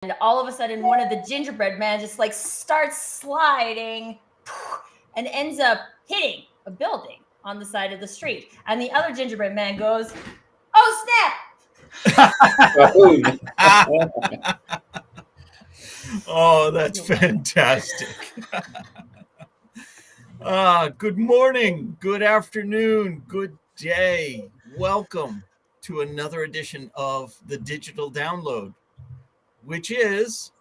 And all of a sudden, one of the gingerbread men just like starts sliding and ends up hitting a building on the side of the street. And the other gingerbread man goes, "Oh, snap!" Oh, that's fantastic. Good morning, good afternoon, good day. Welcome to another edition of the Digital Download, which is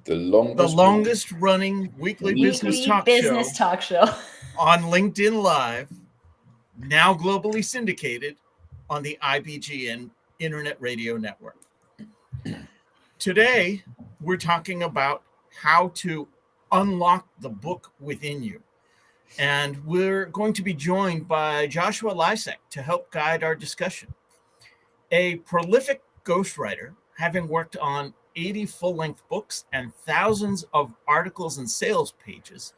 the longest running weekly business talk show on LinkedIn Live, now globally syndicated on the IBGN Internet Radio Network. Today, we're talking about how to unlock the book within you. And we're going to be joined by Joshua Lisec to help guide our discussion. A prolific ghostwriter, having worked on 80 full-length books and thousands of articles and sales pages,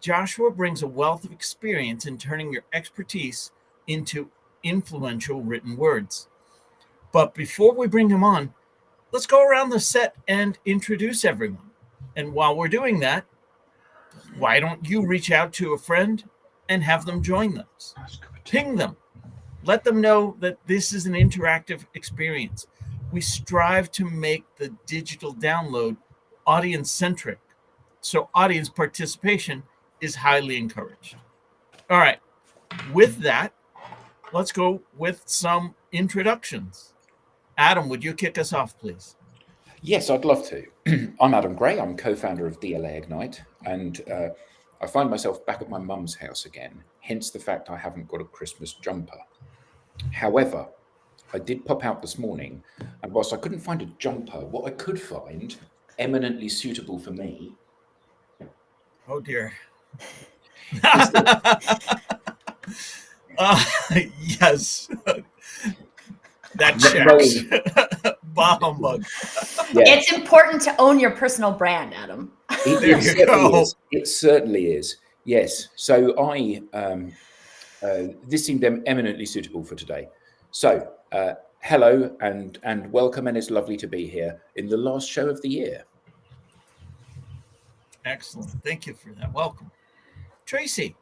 Joshua brings a wealth of experience in turning your expertise into influential written words. But before we bring him on, let's go around the set and introduce everyone. And while we're doing that, why don't you reach out to a friend and have them join us? Ping them. Let them know that this is an interactive experience. We strive to make the digital download audience-centric, so audience participation is highly encouraged. All right, with that, let's go with some introductions. Adam, would you kick us off, please? Yes, I'd love to. I'm Adam Gray. I'm co-founder of DLA Ignite, and I find myself back at my mum's house again, hence the fact I haven't got a Christmas jumper. However, I did pop out this morning, and whilst I couldn't find a jumper, what I could find eminently suitable for me. Oh, dear. Yes. That checks. Bah humbug. Yeah. It's important to own your personal brand, Adam. It certainly is. Yes. So this seemed eminently suitable for today. So hello and welcome, and it's lovely to be here in the last show of the year. Excellent. Thank you for that. Welcome. Tracy.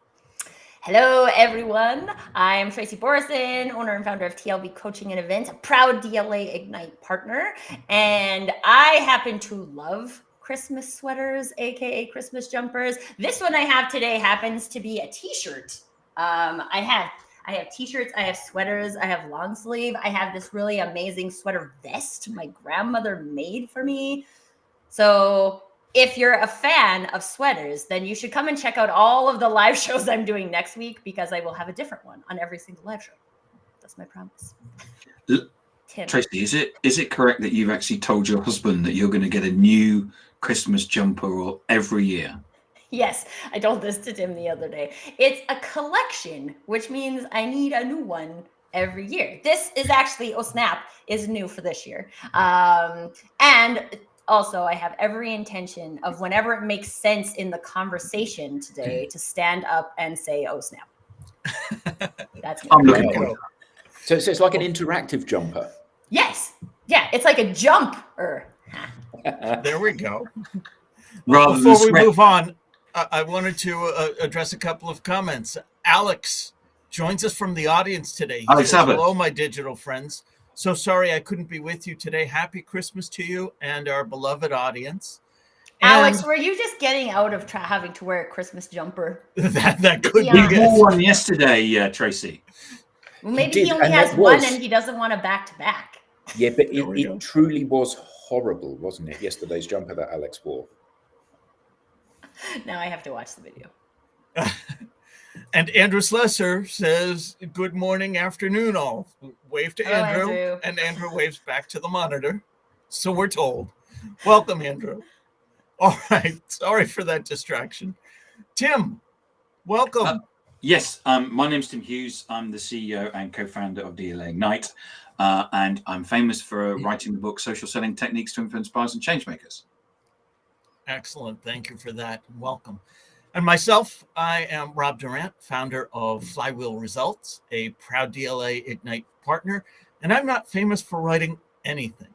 Hello, everyone. I'm Tracy Borison, owner and founder of TLB Coaching and Events, a proud DLA Ignite partner. And I happen to love Christmas sweaters, aka Christmas jumpers. This one I have today happens to be a t-shirt. I have t-shirts, I have sweaters, I have long sleeve. I have this really amazing sweater vest my grandmother made for me. So if you're a fan of sweaters, then you should come and check out all of the live shows I'm doing next week, because I will have a different one on every single live show. That's my promise. Tim. Tracy, is it correct that you've actually told your husband that you're going to get a new Christmas jumper every year? Yes, I told this to Tim the other day. It's a collection, which means I need a new one every year. This is actually, oh snap, is new for this year. And also, I have every intention of, whenever it makes sense in the conversation today, to stand up and say, "Oh snap." That's me. I'm looking forward. So it's like an interactive jumper. Yes. Yeah, it's like a jumper. There we go. Rather Before we move on, I wanted to address a couple of comments. Alex joins us from the audience today. He says, "Hello, my digital friends. So sorry I couldn't be with you today. Happy Christmas to you and our beloved audience." Alex, were you just getting out of having to wear a Christmas jumper? that could be good. good. We wore one yesterday, Tracy. Well, maybe he only has one and he doesn't want a back-to-back. Yeah, but it truly was horrible, wasn't it? Yesterday's jumper that Alex wore. Now I have to watch the video. And Andrew Slesser says, "Good morning, afternoon, all." Wave to Andrew, and Andrew waves back to the monitor. So we're told. Welcome, Andrew. All right. Sorry for that distraction. Tim, welcome. Yes, my name's Tim Hughes. I'm the CEO and co-founder of DLA Ignite, and I'm famous for writing the book Social Selling Techniques to Influence Buyers and Changemakers. Excellent. Thank you for that. Welcome. And myself, I am Rob Durant, founder of Flywheel Results, a proud DLA Ignite partner, and I'm not famous for writing anything.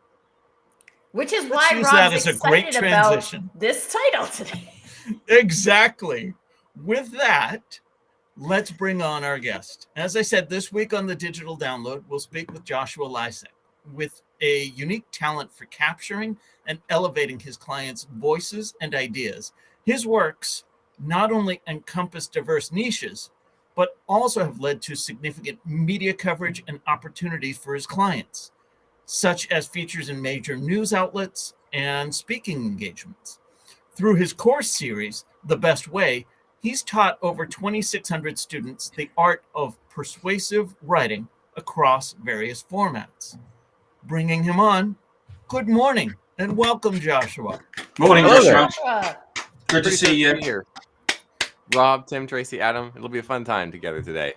Which is Let's why use that Rob's as a great excited about transition. this title today. Exactly. With that, let's bring on our guest. As I said, this week on the Digital Download, we'll speak with Joshua Lisec, with a unique talent for capturing and elevating his clients' voices and ideas. His works not only encompass diverse niches, but also have led to significant media coverage and opportunities for his clients, such as features in major news outlets and speaking engagements. Through his course series, The Best Way, he's taught over 2,600 students the art of persuasive writing across various formats. Bringing him on, good morning and welcome, Joshua. Morning, Hello there. Joshua. Good to Pretty see stoked you. to be here. Rob, Tim, Tracy, Adam. It'll be a fun time together today.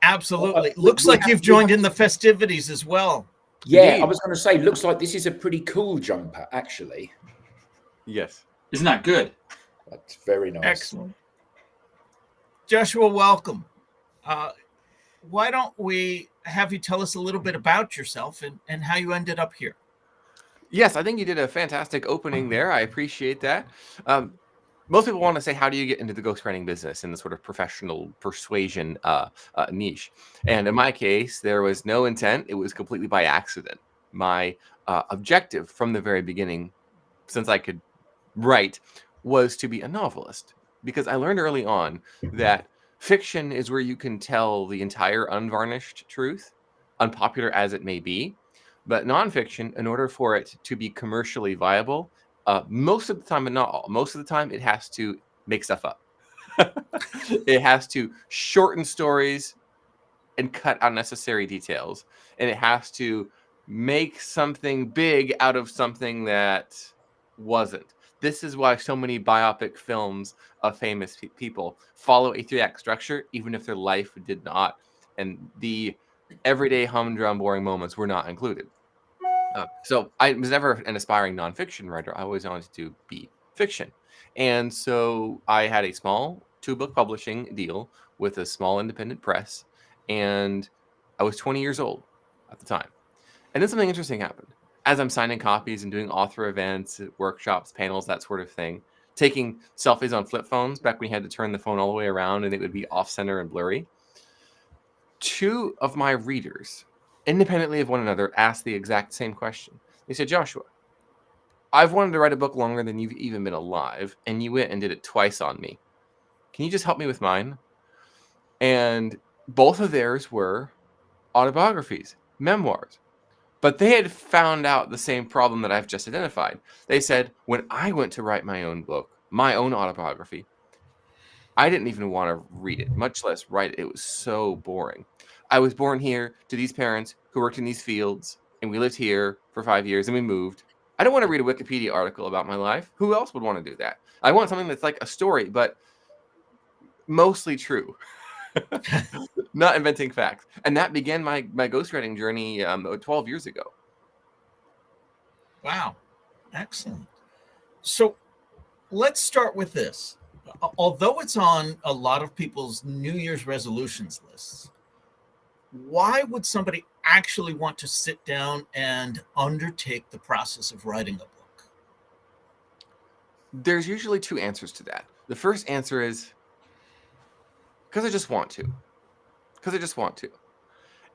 Absolutely. Looks like you've joined in the festivities as well. Yeah, Indeed. I was going to say, looks like this is a pretty cool jumper, actually. Yes. Isn't that good? That's very nice. Excellent. Joshua, welcome. Why don't we have you tell us a little bit about yourself and how you ended up here? Yes, I think you did a fantastic opening there. I appreciate that. Most people want to say, how do you get into the ghostwriting business in the sort of professional persuasion niche? And in my case, there was no intent. It was completely by accident. My objective from the very beginning, since I could write, was to be a novelist, because I learned early on that fiction is where you can tell the entire unvarnished truth, unpopular as it may be. But nonfiction, in order for it to be commercially viable, most of the time, but not all, most of the time, it has to make stuff up. It has to shorten stories and cut unnecessary details. And it has to make something big out of something that wasn't. This is why so many biopic films of famous people follow a 3-act structure, even if their life did not. And the everyday humdrum boring moments were not included. So I was never an aspiring nonfiction writer. I always wanted to be fiction. And so I had a small 2-book publishing deal with a small independent press. And I was 20 years old at the time. And then something interesting happened. As I'm signing copies and doing author events, workshops, panels, that sort of thing, taking selfies on flip phones back when you had to turn the phone all the way around and it would be off center and blurry. 2 of my readers, independently of one another, asked the exact same question. They said, Joshua, I've wanted to write a book longer than you've even been alive, and you went and did it twice on me. Can you just help me with mine? And both of theirs were autobiographies, memoirs. But they had found out the same problem that I've just identified. They said, when I went to write my own book, my own autobiography, I didn't even want to read it, much less write it. It was so boring. I was born here to these parents who worked in these fields, and we lived here for 5 years, and we moved. I don't want to read a Wikipedia article about my life. Who else would want to do that? I want something that's like a story, but mostly true. Not inventing facts. And that began my ghostwriting journey 12 years ago. Wow. Excellent. So let's start with this. Although it's on a lot of people's New Year's resolutions lists, why would somebody actually want to sit down and undertake the process of writing a book? There's usually 2 answers to that. The first answer is because I just want to. Because I just want to.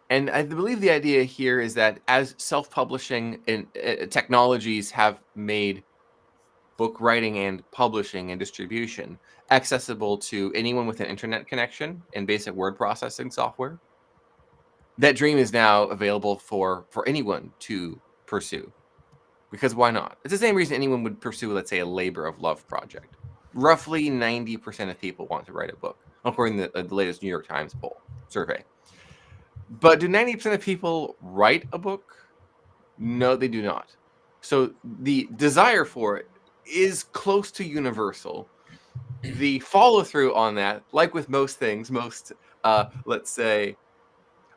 And I believe the idea here is that as self-publishing and technologies have made book writing and publishing and distribution accessible to anyone with an internet connection and basic word processing software, that dream is now available for anyone to pursue. Because why not? It's the same reason anyone would pursue, let's say, a labor of love project. Roughly 90% of people want to write a book, according to the latest New York Times poll survey. But do 90% of people write a book? No, they do not. So the desire for it is close to universal. The follow through on that, like with most things, most let's say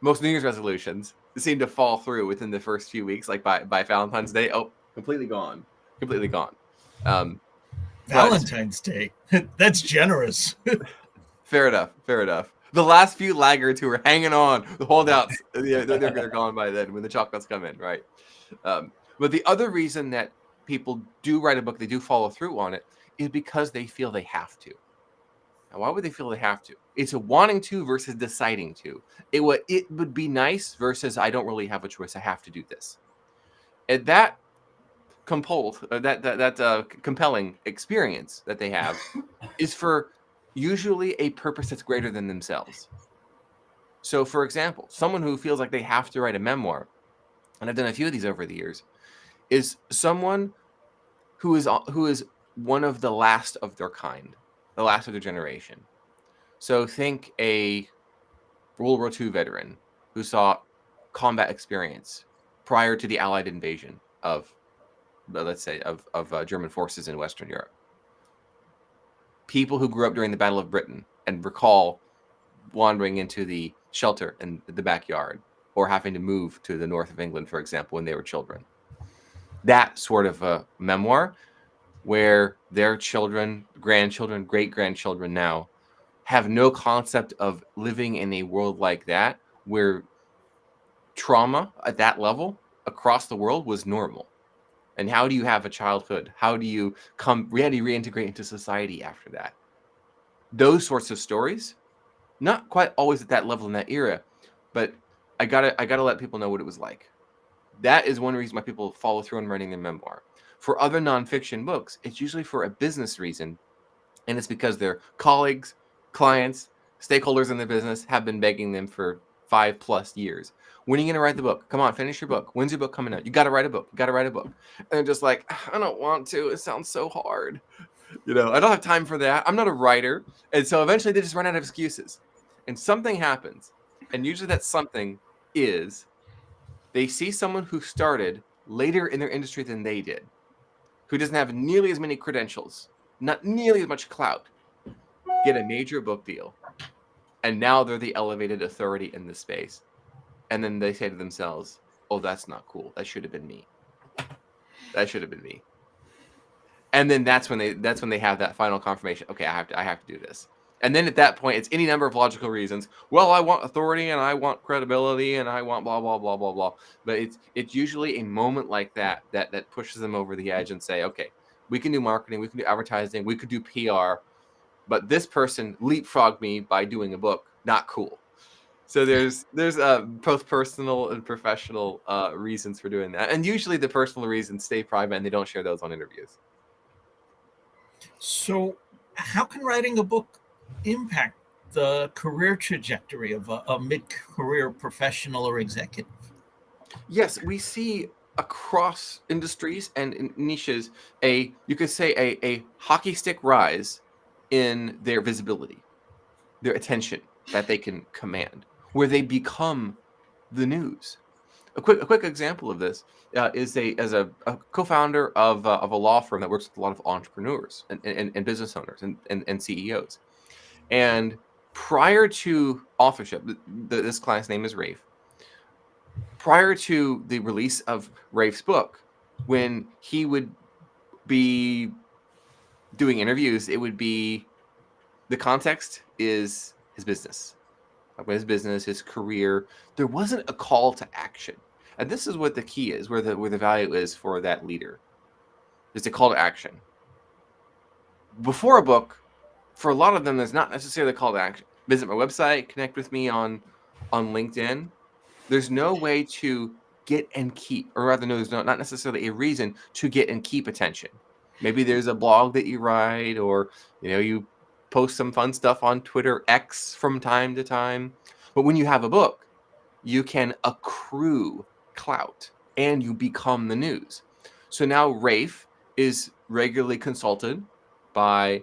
most New Year's resolutions seem to fall through within the first few weeks. Like by Valentine's Day, completely gone. Valentine's Day. That's generous. Fair enough. The last few laggards who are hanging on, the holdouts, they're gone by then when the chocolates come in, right? But the other reason that people do write a book, they do follow through on it, is because they feel they have to. Now, why would they feel they have to? It's a wanting to versus deciding to. It would be nice versus I don't really have a choice. I have to do this. And that compelling experience that they have is for usually a purpose that's greater than themselves. So, for example, someone who feels like they have to write a memoir, and I've done a few of these over the years, is someone who is one of the last of their kind, the last of their generation. So think a World War II veteran who saw combat experience prior to the Allied invasion of, let's say, of German forces in Western Europe. People who grew up during the Battle of Britain and recall wandering into the shelter in the backyard, or having to move to the north of England, for example, when they were children. That sort of a memoir where their children, grandchildren, great-grandchildren now have no concept of living in a world like that, where trauma at that level across the world was normal. And how do you have a childhood? How do you reintegrate into society after that? Those sorts of stories, not quite always at that level in that era, but I gotta let people know what it was like. That is one reason why people follow through on writing their memoir. For other nonfiction books, it's usually for a business reason, and it's because their colleagues, clients, stakeholders in the business have been begging them for 5+ years. When are you going to write the book? Come on, finish your book. When's your book coming out? You got to write a book. You got to write a book. And they're just like, I don't want to. It sounds so hard. I don't have time for that. I'm not a writer. And so eventually they just run out of excuses. And something happens. And usually that something is they see someone who started later in their industry than they did, who doesn't have nearly as many credentials, not nearly as much clout, get a major book deal. And now they're the elevated authority in the space. And then they say to themselves, oh, that's not cool. That should have been me. That should have been me. And then that's when they have that final confirmation. Okay, I have to do this. And then at that point, it's any number of logical reasons. Well, I want authority and I want credibility and I want blah, blah, blah, blah, blah. But it's usually a moment like that pushes them over the edge and say, okay, we can do marketing, we can do advertising, we could do PR, but this person leapfrogged me by doing a book. Not cool. So there's both personal and professional reasons for doing that. And usually the personal reasons stay private and they don't share those on interviews. So how can writing a book impact the career trajectory of a mid-career professional or executive? Yes, we see across industries and in niches you could say a hockey stick rise in their visibility, their attention that they can command, where they become the news. A quick example of this is as a co-founder of a law firm that works with a lot of entrepreneurs and business owners and CEOs. And prior to Authorship, this client's name is Rafe. Prior to the release of Rafe's book, when he would be doing interviews, it would be the context is his business. His business, his career. There wasn't a call to action. And this is what the key is, where the value is for that leader. There's a call to action. Before a book, for a lot of them, there's not necessarily a call to action. Visit my website, connect with me on LinkedIn. There's no way to get and keep, or rather, no, there's not necessarily a reason to get and keep attention. Maybe there's a blog that you write, or you post some fun stuff on Twitter X from time to time. But when you have a book, you can accrue clout and you become the news. So now Rafe is regularly consulted by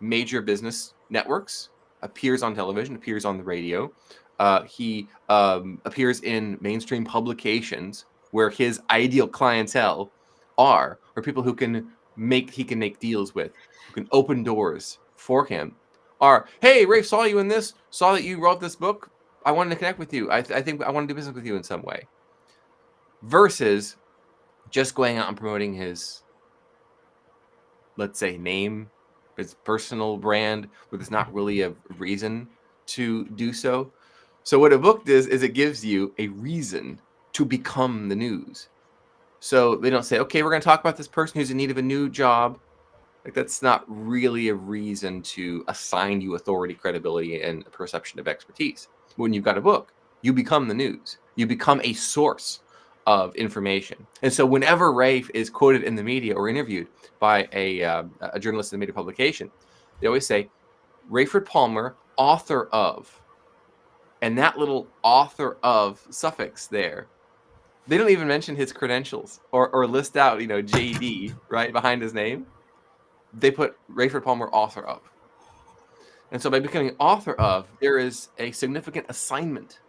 major business networks, appears on television, appears on the radio. He appears in mainstream publications where his ideal clientele are, or people who he can make deals with, who can open doors for him. Are, hey, Rafe, saw you in this, saw that you wrote this book. I wanted to connect with you. I think I want to do business with you in some way. Versus just going out and promoting his, let's say, name, his personal brand, where there's not really a reason to do so. So what a book does is it gives you a reason to become the news. So they don't say, okay, we're going to talk about this person who's in need of a new job. Like, that's not really a reason to assign you authority, credibility, and a perception of expertise. When you've got a book, you become the news. You become a source of information. And so whenever Rafe is quoted in the media or interviewed by a journalist in a major publication, they always say, Rayford Palmer, author of. And that little author of suffix there, they don't even mention his credentials or list out, JD, right, behind his name. They put Rayford Palmer, author of. And so by becoming author of, there is a significant assignment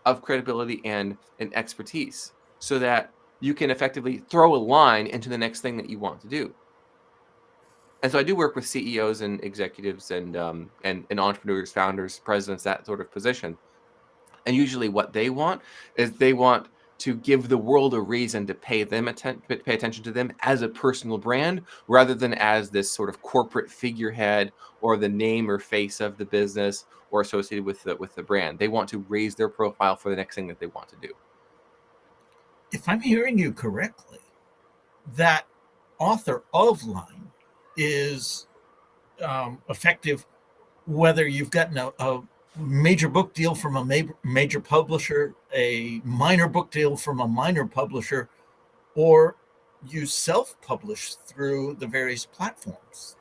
of credibility and expertise so that you can effectively throw a line into the next thing that you want to do. And so I do work with CEOs and executives and entrepreneurs, founders, presidents, that sort of position. And usually what they want is they want to give the world a reason to pay attention to them as a personal brand rather than as this sort of corporate figurehead or the name or face of the business or associated with the brand. They want to raise their profile for the next thing that they want to do. If I'm hearing you correctly, that author of line is effective whether you've gotten a major book deal from a major publisher, a minor book deal from a minor publisher, or you self-publish through the various platforms.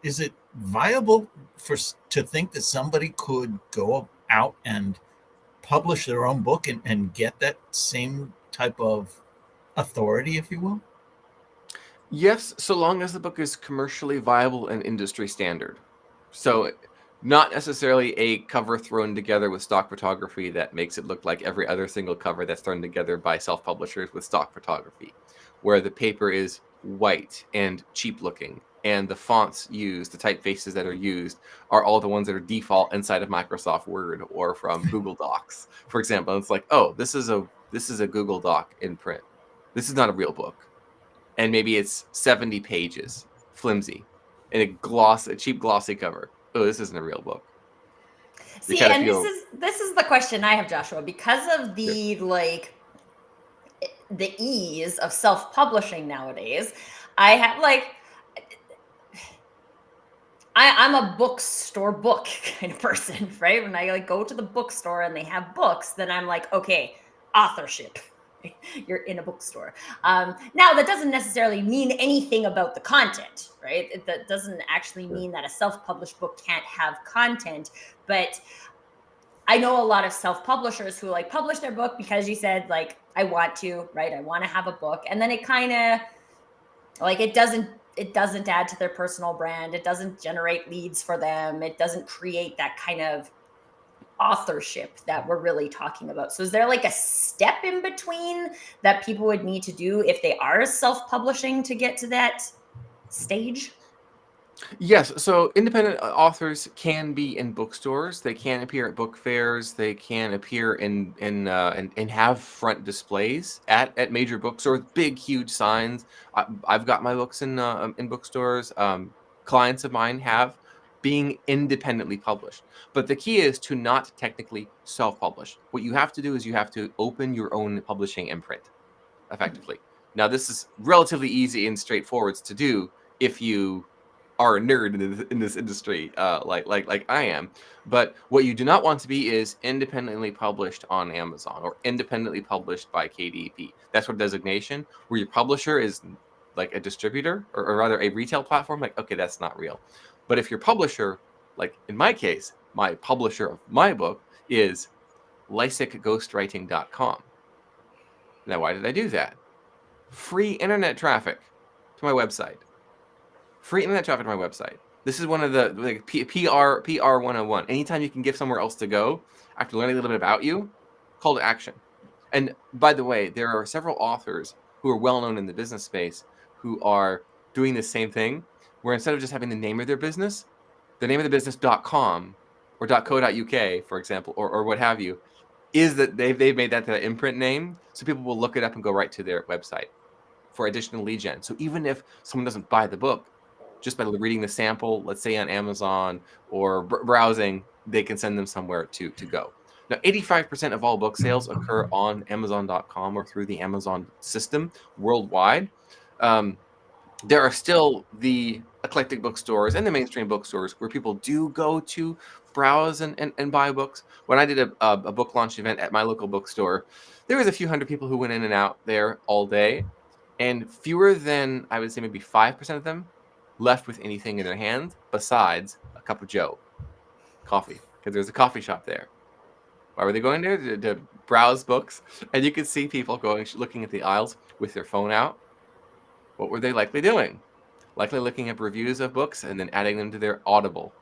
Is it viable to think that somebody could go out and publish their own book and get that same type of authority, if you will? Yes, so long as the book is commercially viable and industry standard. So not necessarily a cover thrown together with stock photography that makes it look like every other single cover that's thrown together by self-publishers with stock photography, where the paper is white and cheap looking and the fonts used, the typefaces that are used, are all the ones that are default inside of Microsoft Word or from Google Docs, for example. It's like, oh, this is a Google Doc in print. This is not a real book. And maybe it's 70 pages, flimsy, and a cheap glossy cover. Oh, this isn't a real book. See, and this is the question I have, Joshua, because of the the ease of self-publishing nowadays. I have I'm a bookstore book kind of person, right? When I go to the bookstore and they have books, then I'm like, okay, authorship. You're in a bookstore. Now, that doesn't necessarily mean anything about the content, right? That doesn't actually mean that a self-published book can't have content. But I know a lot of self-publishers who publish their book because you said I want to, right? I want to have a book, and then it kind of it doesn't add to their personal brand. It doesn't generate leads for them. It doesn't create that kind of authorship that we're really talking about. So is there a step in between that people would need to do if they are self-publishing to get to that stage? Yes, so independent authors can be in bookstores. They can appear at book fairs. They can appear and have front displays at major bookstores, big huge signs. I've got my books in bookstores. Clients of mine have, being independently published. But the key is to not technically self-publish. What you have to do is you have to open your own publishing imprint, effectively. Now, this is relatively easy and straightforward to do if you are a nerd in this industry, like I am. But what you do not want to be is independently published on Amazon or independently published by KDP. That sort of designation where your publisher is like a distributor or rather a retail platform. Okay, that's not real. But if your publisher, like in my case, my publisher of my book is lisecghostwriting.com. Now, why did I do that? Free internet traffic to my website. Free internet traffic to my website. This is one of the PR 101. Anytime you can give somewhere else to go after learning a little bit about you, call to action. And by the way, there are several authors who are well known in the business space who are doing the same thing, where instead of just having the name of their business, the name of the business.com or .co.uk, for example, or what have you, is that they've made that the imprint name, so people will look it up and go right to their website for additional lead gen. So even if someone doesn't buy the book, just by reading the sample, let's say on Amazon or browsing, they can send them somewhere to go. Now, 85% of all book sales occur on Amazon.com or through the Amazon system worldwide. There are still the eclectic bookstores and the mainstream bookstores where people do go to browse and buy books. When I did a book launch event at my local bookstore, there was a few hundred people who went in and out there all day, and fewer than, I would say, maybe 5% of them left with anything in their hands besides a cup of Joe coffee, because there's a coffee shop there. Why were they going there? To browse books? And you could see people going, looking at the aisles with their phone out. What were they likely doing? Likely looking up reviews of books and then adding them to their Audible,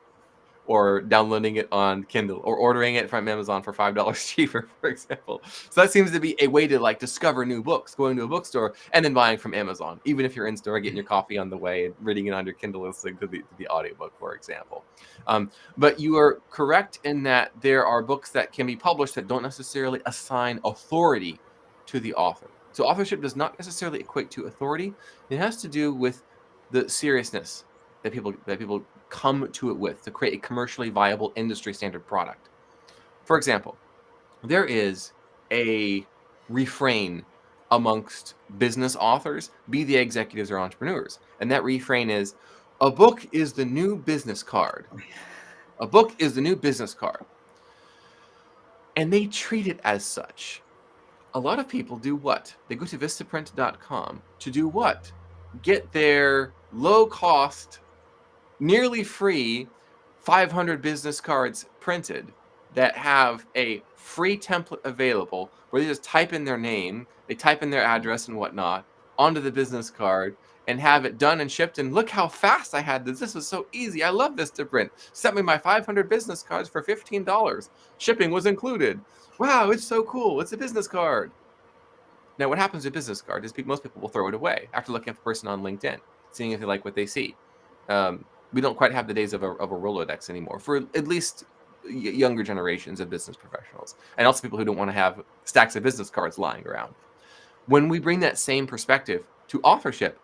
or downloading it on Kindle, or ordering it from Amazon for $5 cheaper, for example. So that seems to be a way to like discover new books, going to a bookstore and then buying from Amazon, even if you're in store, getting your coffee on the way and reading it on your Kindle, listening to the audiobook, for example. But you are correct in that there are books that can be published that don't necessarily assign authority to the author. So authorship does not necessarily equate to authority. It has to do with the seriousness that people come to it with to create a commercially viable industry standard product. For example, there is a refrain amongst business authors, be they executives or entrepreneurs, and that refrain is, a book is the new business card. A book is the new business card. And they treat it as such. A lot of people do what? They go to vistaprint.com to do what? Get their low cost, nearly free 500 business cards printed that have a free template available where they just type in their name, they type in their address and whatnot onto the business card and have it done and shipped. And look how fast I had this. This was so easy. I love Vistaprint. Sent me my 500 business cards for $15. Shipping was included. Wow, it's so cool. It's a business card. Now, what happens with a business card is most people will throw it away after looking at the person on LinkedIn, seeing if they like what they see. We don't quite have the days of a Rolodex anymore for at least younger generations of business professionals, and also people who don't want to have stacks of business cards lying around. When we bring that same perspective to authorship,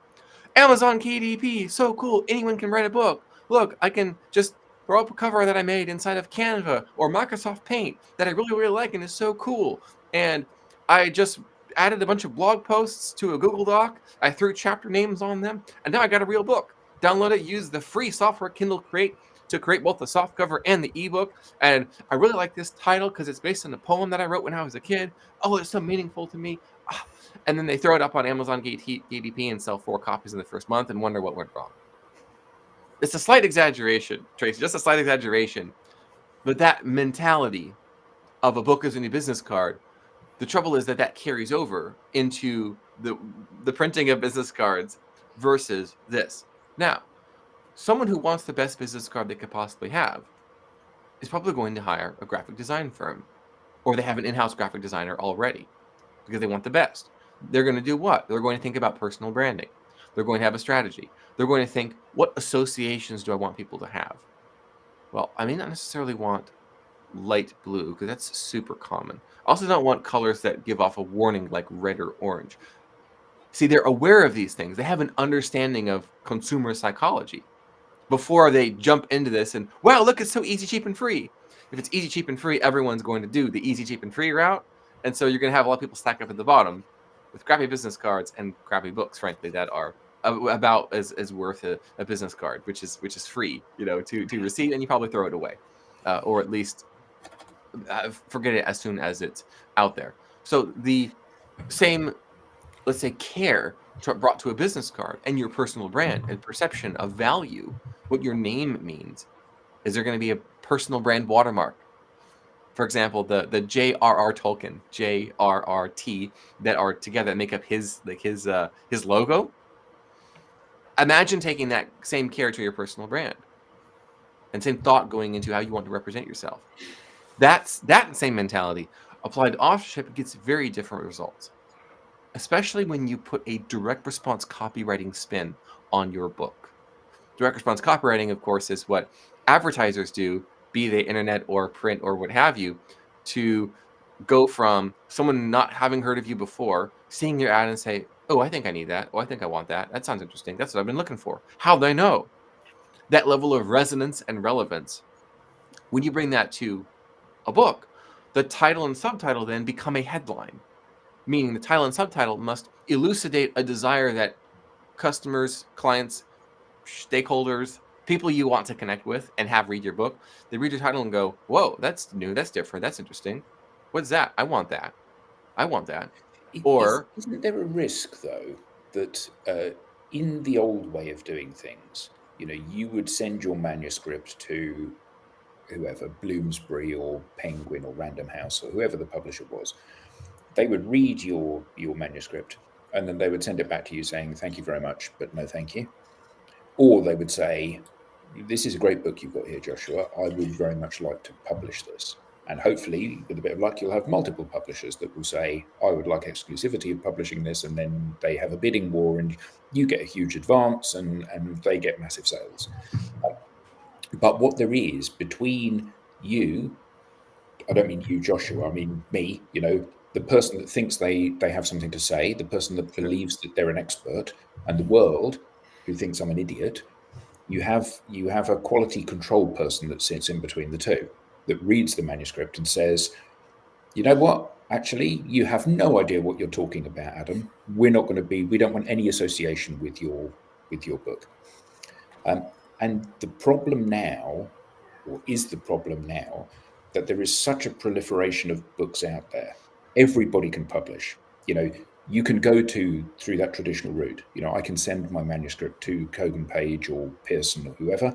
Amazon KDP, so cool. Anyone can write a book. Look, I can just throw up a cover that I made inside of Canva or Microsoft Paint that I really, really like and is so cool. And I just added a bunch of blog posts to a Google Doc. I threw chapter names on them, and now I got a real book. Download it, use the free software Kindle Create to create both the soft cover and the ebook. And I really like this title because it's based on a poem that I wrote when I was a kid. Oh, it's so meaningful to me. And then they throw it up on Amazon KDP and sell 4 copies in the first month and wonder what went wrong. It's a slight exaggeration, Tracy, just a slight exaggeration. But that mentality of a book as a new business card, the trouble is that carries over into the printing of business cards versus this. Now, someone who wants the best business card they could possibly have is probably going to hire a graphic design firm, or they have an in-house graphic designer already because they want the best. They're going to do what? They're going to think about personal branding. They're going to have a strategy. They're going to think, what associations do I want people to have? Well, I may not necessarily want light blue because that's super common. I also don't want colors that give off a warning like red or orange. See, they're aware of these things. They have an understanding of consumer psychology before they jump into this and, wow, look, it's so easy, cheap, and free. If it's easy, cheap, and free, everyone's going to do the easy, cheap, and free route. And so you're going to have a lot of people stack up at the bottom with crappy business cards and crappy books, frankly, that are about as worth a business card, which is free, to receive, and you probably throw it away, or at least forget it as soon as it's out there. So the same, let's say, care brought to a business card and your personal brand and perception of value, what your name means. Is there going to be a personal brand watermark? For example, the J.R.R. Tolkien, J.R.R.T. that are together that make up his logo. Imagine taking that same care to your personal brand and same thought going into how you want to represent yourself. That same mentality applied to authorship gets very different results, especially when you put a direct response copywriting spin on your book. Direct response copywriting, of course, is what advertisers do, be they internet or print or what have you, to go from someone not having heard of you before, seeing your ad and say, oh, I think I need that. Oh, I think I want that. That sounds interesting. That's what I've been looking for. How'd I know? That level of resonance and relevance. When you bring that to a book, the title and subtitle then become a headline, meaning the title and subtitle must elucidate a desire that customers, clients, stakeholders, people you want to connect with and have read your book. They read your title and go, whoa, that's new, that's different, that's interesting. What's that? I want that. I want that. Or Isn't there a risk, though, that in the old way of doing things, you would send your manuscript to whoever, Bloomsbury or Penguin or Random House or whoever the publisher was. They would read your manuscript and then they would send it back to you saying, thank you very much, but no thank you. Or they would say, this is a great book you've got here, Joshua. I would very much like to publish this. And hopefully, with a bit of luck, you'll have multiple publishers that will say, I would like exclusivity of publishing this. And then they have a bidding war and you get a huge advance and they get massive sales. But what there is between you, I don't mean you, Joshua, I mean me, the person that thinks they have something to say, the person that believes that they're an expert, and the world who thinks I'm an idiot, you have a quality control person that sits in between the two, that reads the manuscript and says, you know what, actually, you have no idea what you're talking about, Adam. We don't want any association with your book. And the problem now, or is the problem now, that there is such a proliferation of books out there. Everybody can publish. You can go through that traditional route. I can send my manuscript to Kogan Page or Pearson or whoever,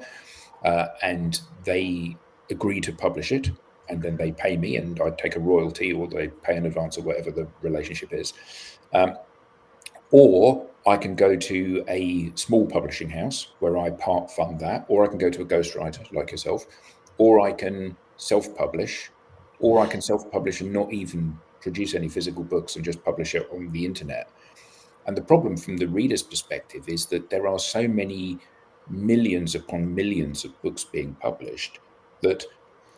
and they agree to publish it, and then they pay me, and I take a royalty, or they pay in advance, or whatever the relationship is. Or I can go to a small publishing house where I part fund that, or I can go to a ghostwriter like yourself, or I can self-publish, or I can self-publish and not even produce any physical books and just publish it on the internet. And the problem from the reader's perspective is that there are so many millions upon millions of books being published that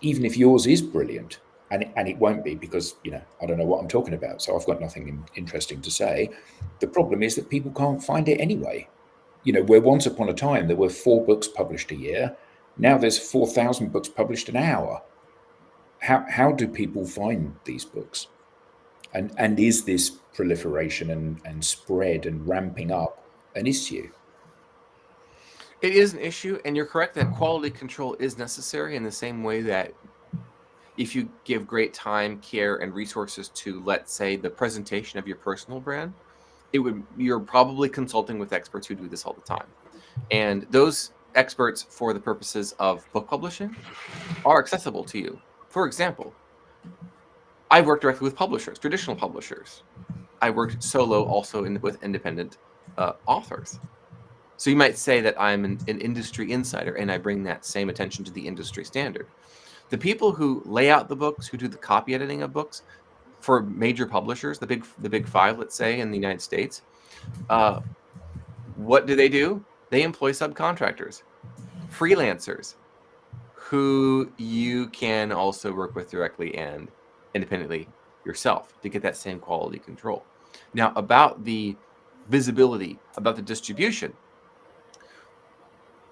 even if yours is brilliant, and it won't be because, I don't know what I'm talking about, so I've got nothing interesting to say. The problem is that people can't find it anyway. Where once upon a time there were 4 books published a year, now there's 4,000 books published an hour. How do people find these books? And is this proliferation and spread and ramping up an issue? it is an issue, and you're correct that quality control is necessary in the same way that if you give great time, care, and resources to, let's say, the presentation of your personal brand, you're probably consulting with experts who do this all the time. And those experts, for the purposes of book publishing, are accessible to you. For example, I've worked directly with publishers, traditional publishers. I worked solo also with independent authors. So you might say that I'm an industry insider, and I bring that same attention to the industry standard. The people who lay out the books, who do the copy editing of books for major publishers, the big 5, let's say, in the United States, what do? They employ subcontractors, freelancers, who you can also work with directly and independently yourself to get that same quality control. Now, about the visibility, about the distribution,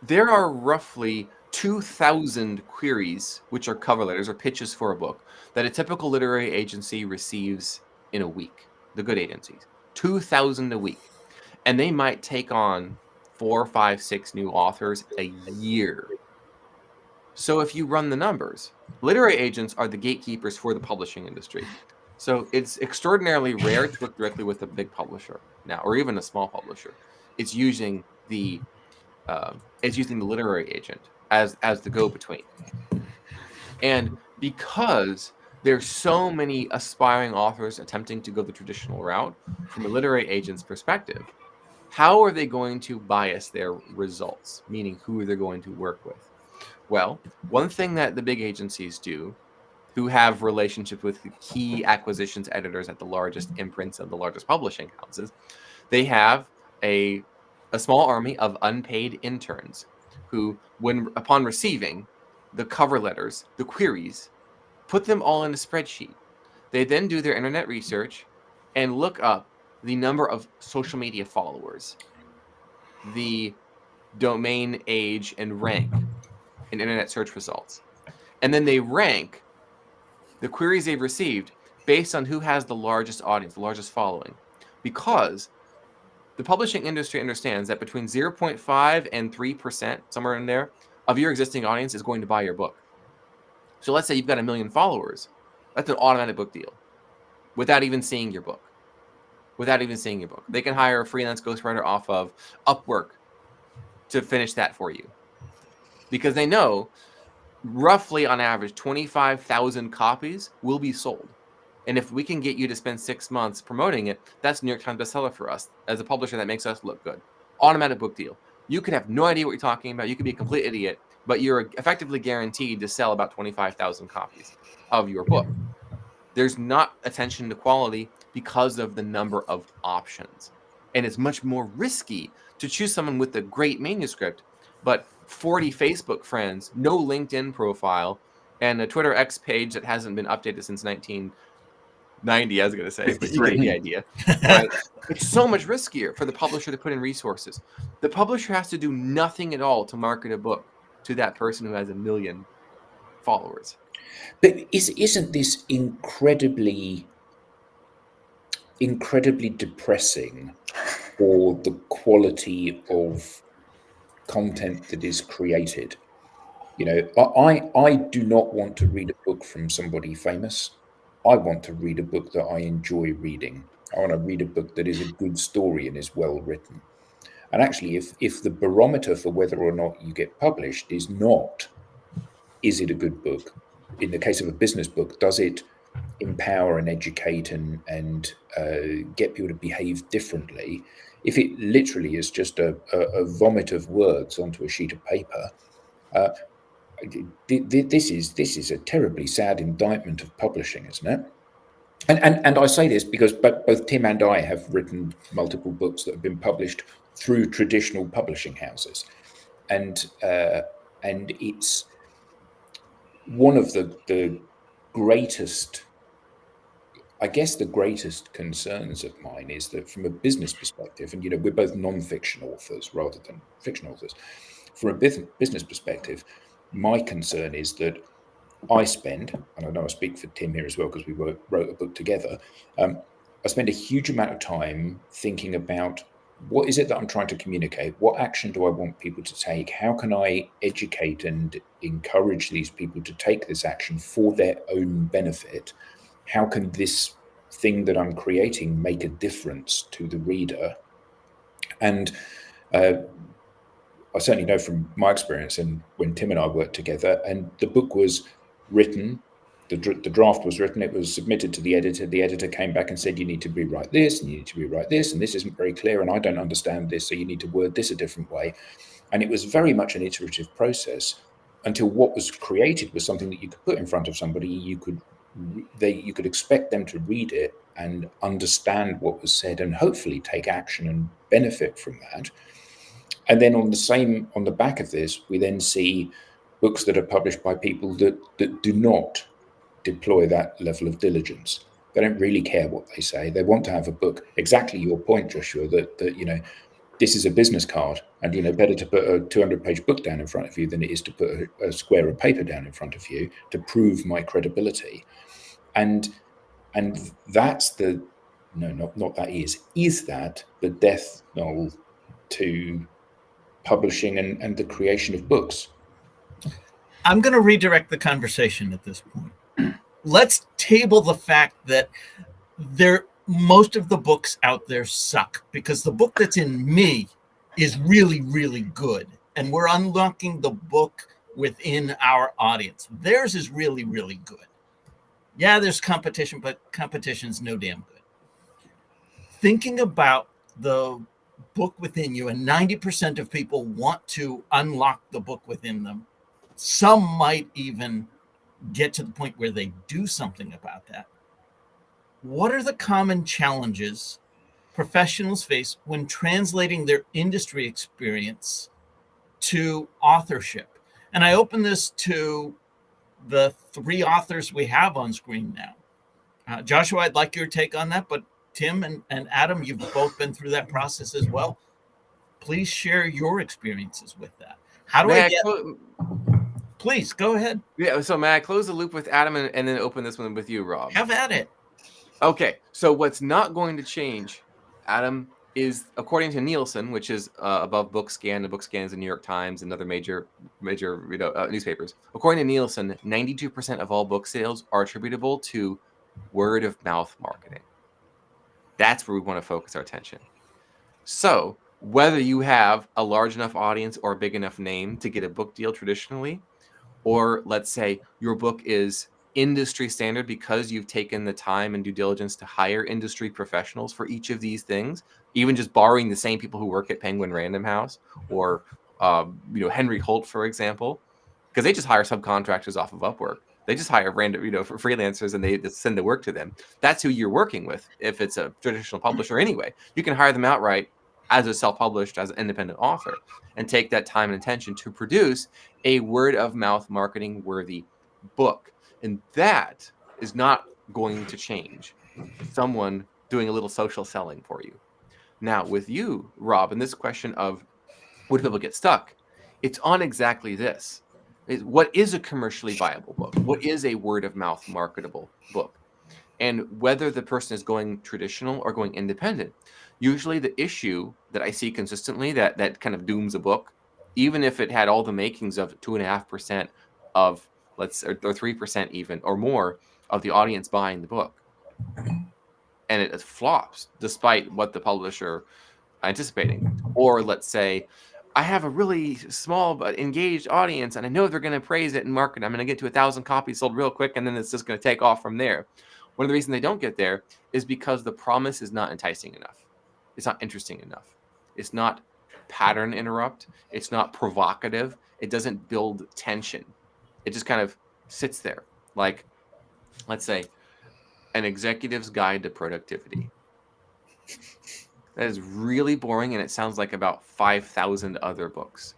there are roughly 2,000 queries, which are cover letters or pitches for a book, that a typical literary agency receives in a week, the good agencies. 2,000 a week. And they might take on 4, 5, 6 new authors a year. So if you run the numbers, literary agents are the gatekeepers for the publishing industry. So it's extraordinarily rare to work directly with a big publisher now, or even a small publisher. It's using the literary agent as the go-between. And because there's so many aspiring authors attempting to go the traditional route, from a literary agent's perspective, how are they going to bias their results? Meaning, who are they going to work with? Well, one thing that the big agencies do, who have relationships with the key acquisitions editors at the largest imprints of the largest publishing houses, they have a small army of unpaid interns who, upon receiving the cover letters, the queries, put them all in a spreadsheet. They then do their internet research and look up the number of social media followers, the domain age and rank in internet search results. And then they rank the queries they've received based on who has the largest audience, the largest following, because the publishing industry understands that between 0.5 and 3%, somewhere in there, of your existing audience is going to buy your book. So let's say you've got 1 million followers. That's an automatic book deal without even seeing your book. They can hire a freelance ghostwriter off of Upwork to finish that for you, because they know roughly on average 25,000 copies will be sold. And if we can get you to spend 6 months promoting it, that's New York Times bestseller for us. As a publisher, that makes us look good. Automatic book deal. You could have no idea what you're talking about. You could be a complete idiot, but you're effectively guaranteed to sell about 25,000 copies of your book. There's not attention to quality because of the number of options. And it's much more risky to choose someone with a great manuscript, but 40 Facebook friends, no LinkedIn profile, and a Twitter X page that hasn't been updated since 1990, I was going to say, but you get the idea, right? It's so much riskier for the publisher to put in resources. The publisher has to do nothing at all to market a book to that person who has 1 million followers. But isn't this incredibly depressing for the quality of content that is created? You know, I do not want to read a book from somebody famous. I want to read a book that I enjoy reading. I want to read a book that is a good story and is well written. And actually, if the barometer for whether or not you get published is not, is it a good book? In the case of a business book, does it empower and educate and get people to behave differently? If it literally is just a vomit of words onto a sheet of paper, this is a terribly sad indictment of publishing, isn't it? And I say this because both Tim and I have written multiple books that have been published through traditional publishing houses, and it's one of the greatest, I guess, the greatest concerns of mine is that from a business perspective, and we're both non-fiction authors rather than fiction authors. From a business perspective, my concern is that I spend, and I know I speak for Tim here as well because we wrote a book together, I spend a huge amount of time thinking about what is it that I'm trying to communicate? What action do I want people to take? How can I educate and encourage these people to take this action for their own benefit? How can this thing that I'm creating make a difference to the reader? And I certainly know from my experience, and when Tim and I worked together, and the book was written, the draft was written, it was submitted to the editor. The editor came back and said, you need to rewrite this, and you need to rewrite this, and this isn't very clear, and I don't understand this, so you need to word this a different way. And it was very much an iterative process until what was created was something that you could put in front of somebody, you could expect them to read it and understand what was said and hopefully take action and benefit from that. And then on the back of this, we then see books that are published by people that do not deploy that level of diligence. They don't really care what they say. They want to have a book, exactly your point, Joshua, that this is a business card, and better to put a 200-page book down in front of you than it is to put a square of paper down in front of you to prove my credibility. And that's the is that the death knell to publishing and the creation of books? I'm going to redirect the conversation at this point. Let's table the fact that most of the books out there suck, because the book that's in me is really, really good. And we're unlocking the book within our audience. Theirs is really, really good. Yeah, there's competition, but competition's no damn good. Thinking about the book within you, and 90% of people want to unlock the book within them. Some might even get to the point where they do something about that. What are the common challenges professionals face when translating their industry experience to authorship? And I open this to the 3 authors we have on screen now. Joshua, I'd like your take on that, but Tim and Adam, you've both been through that process as well. Please share your experiences with that. How do I get... Please go ahead. Yeah. So may I close the loop with Adam and then open this one with you, Rob? Have at it. Okay. So what's not going to change, Adam, is according to Nielsen, which is above BookScan. The BookScan is the New York Times and other major newspapers. According to Nielsen, 92% of all book sales are attributable to word of mouth marketing. That's where we want to focus our attention. So whether you have a large enough audience or a big enough name to get a book deal traditionally, or let's say your book is industry standard because you've taken the time and due diligence to hire industry professionals for each of these things, even just borrowing the same people who work at Penguin Random House or Henry Holt, for example, because they just hire subcontractors off of Upwork. They just hire random, for freelancers and they just send the work to them. That's who you're working with. If it's a traditional publisher anyway, you can hire them outright as a self-published, as an independent author, and take that time and attention to produce a word of mouth marketing worthy book. And that is not going to change someone doing a little social selling for you. Now, with you, Rob, and this question of would people get stuck? It's on exactly this. What is a commercially viable book? What is a word of mouth marketable book? And whether the person is going traditional or going independent. Usually the issue that I see consistently that kind of dooms a book, even if it had all the makings of 2.5% of or 3% even or more of the audience buying the book, and it flops despite what the publisher anticipating. Or let's say I have a really small but engaged audience and I know they're going to praise it and market. I'm going to get to 1,000 copies sold real quick and then it's just going to take off from there. One of the reasons they don't get there is because the promise is not enticing enough. It's not interesting enough. It's not pattern interrupt. It's not provocative. It doesn't build tension. It just kind of sits there. Like, let's say, An Executive's Guide to Productivity. That is really boring, and it sounds like about 5,000 other books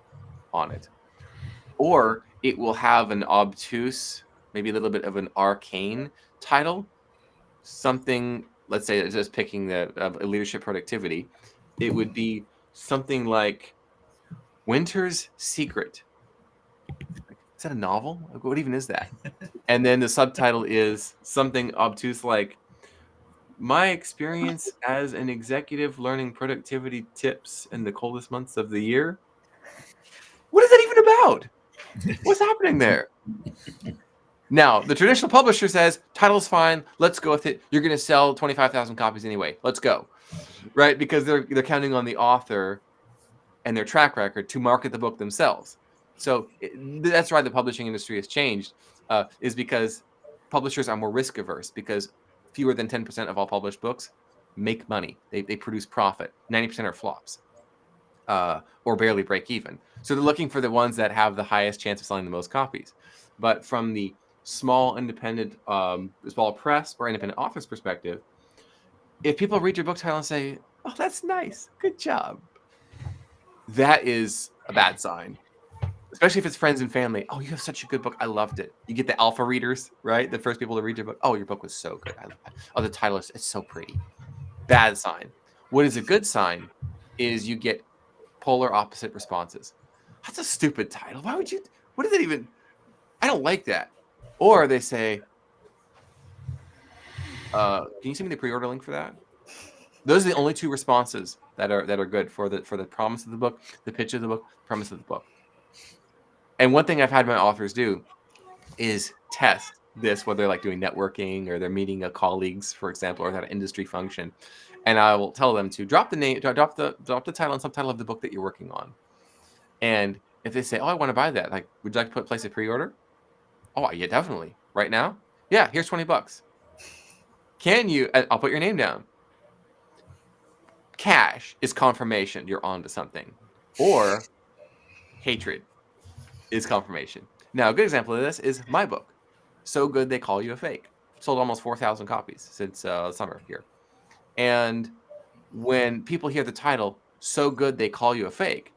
on it. Or it will have an obtuse, maybe a little bit of an arcane title. Something, let's say, just picking the leadership productivity, it would be something like Winter's Secret. Is that a novel? What even is that? And then the subtitle is something obtuse like My Experience as an Executive Learning Productivity Tips in the Coldest Months of the Year. What is that even about? What's happening there? Now, the traditional publisher says, title's fine, let's go with it. You're going to sell 25,000 copies anyway. Let's go. Right? Because they're counting on the author and their track record to market the book themselves. So that's why the publishing industry has changed, is because publishers are more risk averse because fewer than 10% of all published books make money. They produce profit. 90% are flops or barely break even. So they're looking for the ones that have the highest chance of selling the most copies. But from the small independent, small press or independent author's perspective, if people read your book title and say, oh, that's nice, good job, that is a bad sign. Especially if it's friends and family. Oh, you have such a good book. I loved it. You get the alpha readers, right? The first people to read your book. Oh, your book was so good. Oh, the title is it's so pretty. Bad sign. What is a good sign is you get polar opposite responses. That's a stupid title. Why would you? What is it even? I don't like that. Or they say, can you send me the pre-order link for that? Those are the only two responses that are good for the promise of the book, the pitch of the book, premise of the book. And one thing I've had my authors do is test this, whether they're like doing networking or they're meeting colleagues, for example, or at an industry function. And I will tell them to drop the name, drop the title and subtitle of the book that you're working on. And if they say, oh, I want to buy that, like, would you like to place a pre-order? Oh, yeah, definitely. Right now? Yeah, here's $20. Can you? I'll put your name down. Cash is confirmation you're on to something. Or hatred is confirmation. Now, a good example of this is my book, So Good They Call You a Fake. Sold almost 4,000 copies since summer here. And when people hear the title, So Good They Call You a Fake,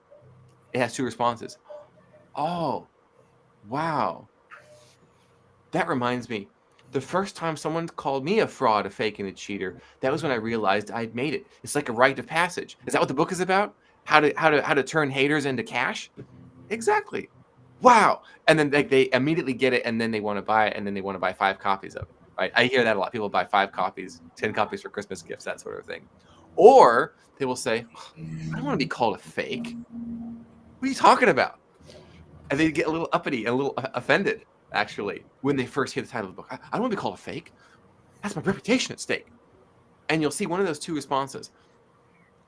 it has two responses. Oh, wow. That reminds me. The first time someone called me a fraud, a fake, and a cheater, that was when I realized I'd made it. It's like a rite of passage. Is that what the book is about? How to turn haters into cash? Exactly. wow. And then they immediately get it, and then they want to buy it, and then they want to buy 5 copies of it. Right? I hear that a lot. People buy 5 copies, 10 copies for Christmas gifts, that sort of thing. Or they will say, I don't want to be called a fake. What are you talking about? And they get a little uppity and a little offended, actually, when they first hear the title of the book. I don't want to be called a fake. That's my reputation at stake. And you'll see one of those 2 responses.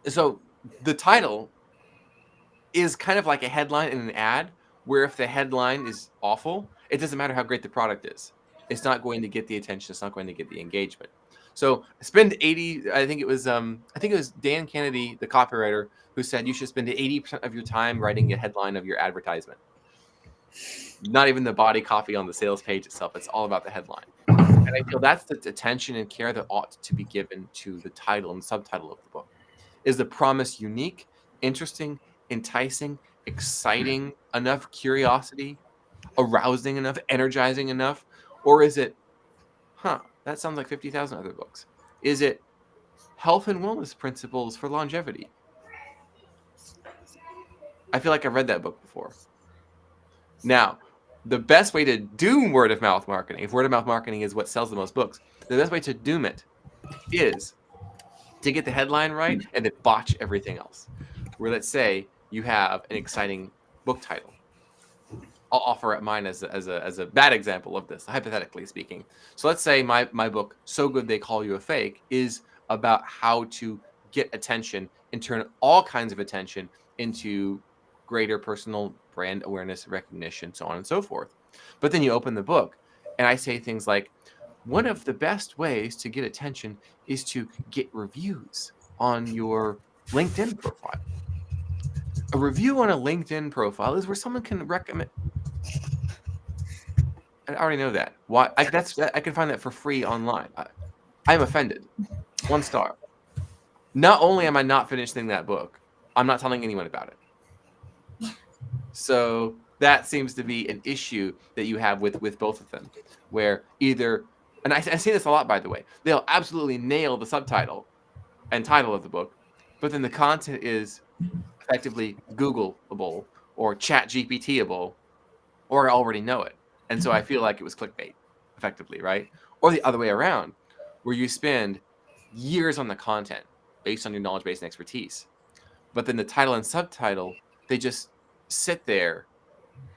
So the title is kind of like a headline in an ad, where if the headline is awful, it doesn't matter how great the product is. It's not going to get the attention. It's not going to get the engagement. So spend 80. I think it was Dan Kennedy, the copywriter, who said you should spend 80% of your time writing a headline of your advertisement. Not even the body copy on the sales page itself. It's all about the headline. And I feel that's the attention and care that ought to be given to the title and subtitle of the book. Is the promise unique, interesting, enticing, exciting enough, curiosity, arousing enough, energizing enough? Or is it, that sounds like 50,000 other books? Is it health and wellness principles for longevity? I feel like I've read that book before. Now, the best way to do word of mouth marketing, if word of mouth marketing is what sells the most books, the best way to doom it is to get the headline right and then botch everything else. Where let's say you have an exciting book title. I'll offer up mine as a bad example of this, hypothetically speaking. So let's say my book, So Good They Call You a Fake, is about how to get attention and turn all kinds of attention into greater personal brand awareness, recognition, so on and so forth. But then you open the book and I say things like, one of the best ways to get attention is to get reviews on your LinkedIn profile. A review on a LinkedIn profile is where someone can recommend. I already know that. Why? I can find that for free online. I'm offended. 1 star. Not only am I not finishing that book, I'm not telling anyone about it. So that seems to be an issue that you have with both of them, where either, and I see this a lot, by the way, they'll absolutely nail the subtitle and title of the book, but then the content is effectively Googleable or Chat GPT-able, or I already know it. And so I feel like it was clickbait, effectively, right? Or the other way around, where you spend years on the content based on your knowledge base and expertise, but then the title and subtitle, they just sit there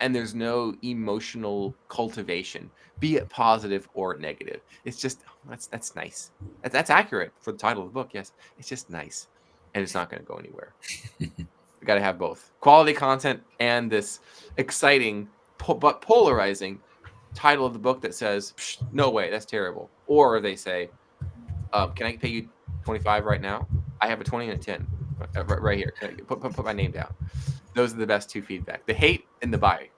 and there's no emotional cultivation, be it positive or negative. It's just, that's nice. That's accurate for the title of the book, yes. It's just nice, and it's not going to go anywhere. We got to have both quality content and this exciting but polarizing title of the book that says, no way, that's terrible. Or they say, can I pay you 25 right now? I have a 20 and a 10 right here. Can I put my name down? Those are the best 2 feedback: the hate and the buy.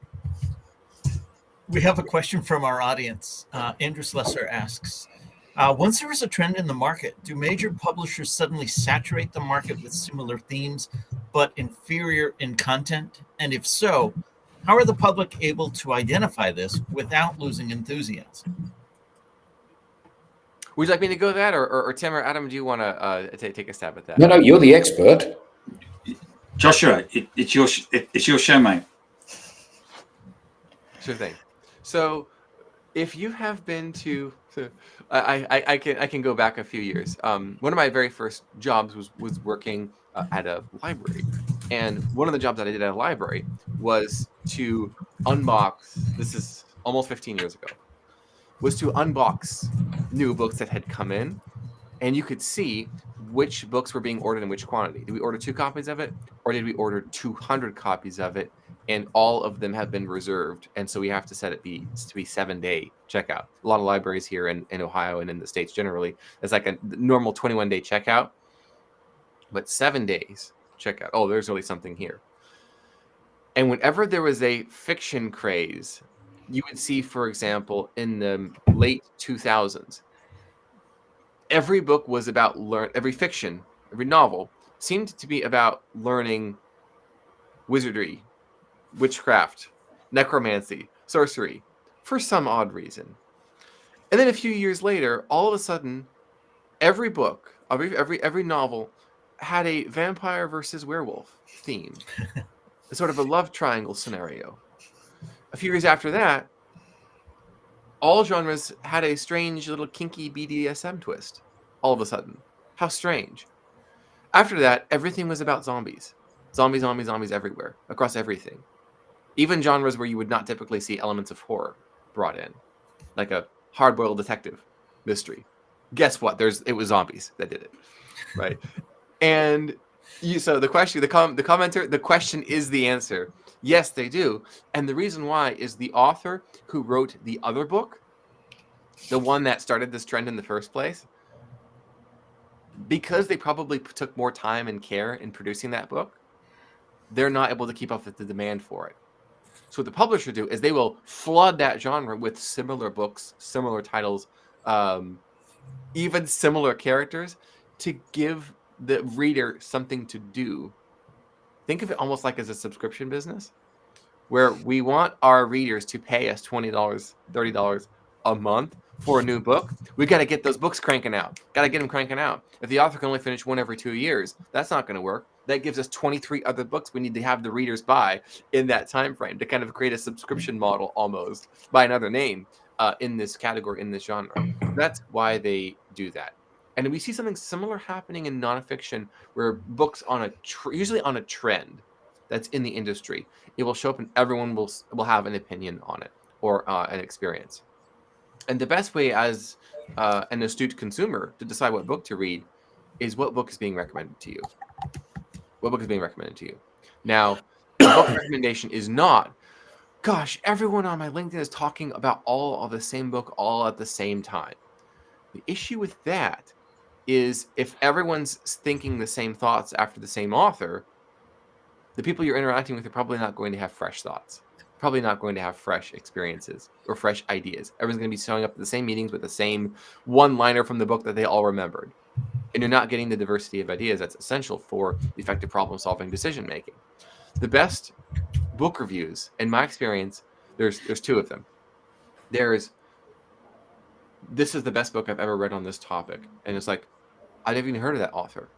We have a question from our audience. Andrew Slesser asks, once there is a trend in the market, do major publishers suddenly saturate the market with similar themes, but inferior in content? And if so, how are the public able to identify this without losing enthusiasm? Would you like me to go that, or Tim or Adam, do you want to take a stab at that? No, you're the expert. Joshua, it's your show, mate. Sure thing. So, if you have been to, I can go back a few years. One of my very first jobs was working at a library, and one of the jobs that I did at a library was to unbox. This is almost 15 years ago. Was to unbox new books that had come in, and you could see which books were being ordered in which quantity. Did we order 2 copies of it, or did we order 200 copies of it, and all of them have been reserved, and so we have to set it to be 7-day checkout. A lot of libraries here in Ohio and in the States generally, it's like a normal 21-day checkout, but 7 days checkout. Oh, there's really something here. And whenever there was a fiction craze, you would see, for example, in the late 2000s, every book was about every fiction, every novel seemed to be about learning wizardry, witchcraft, necromancy, sorcery, for some odd reason. And then a few years later, all of a sudden, every book, every novel had a vampire versus werewolf theme, a sort of a love triangle scenario. A few years after that, all genres had a strange little kinky BDSM twist. All of a sudden. How strange. After that, everything was about zombies. Zombies, zombies, zombies everywhere, across everything. Even genres where you would not typically see elements of horror brought in, like a hard-boiled detective mystery. Guess what? It was zombies that did it, right? And so the question, the commenter, the question is the answer. Yes, they do, and the reason why is the author who wrote the other book, the one that started this trend in the first place, because they probably took more time and care in producing that book, they're not able to keep up with the demand for it. So what the publisher do is they will flood that genre with similar books, similar titles, even similar characters to give the reader something to do. Think of it almost like as a subscription business where we want our readers to pay us $20, $30 a month for a new book. We got to get those books cranking out. Got to get them cranking out. If the author can only finish one every 2 years, that's not going to work. That gives us 23 other books we need to have the readers buy in that time frame to kind of create a subscription model almost by another name in this category, in this genre. That's why they do that. And we see something similar happening in nonfiction where books usually on a trend that's in the industry, it will show up and everyone will have an opinion on it or an experience. And the best way as an astute consumer to decide what book to read is what book is being recommended to you. What book is being recommended to you? Now, a book recommendation is not, gosh, everyone on my LinkedIn is talking about all of the same book all at the same time. The issue with that is if everyone's thinking the same thoughts after the same author, the people you're interacting with are probably not going to have fresh thoughts, probably not going to have fresh experiences or fresh ideas. Everyone's going to be showing up at the same meetings with the same one-liner from the book that they all remembered. And you're not getting the diversity of ideas that's essential for effective problem-solving decision-making. The best book reviews, in my experience, there's two of them. This is the best book I've ever read on this topic. And it's like, I never even heard of that author.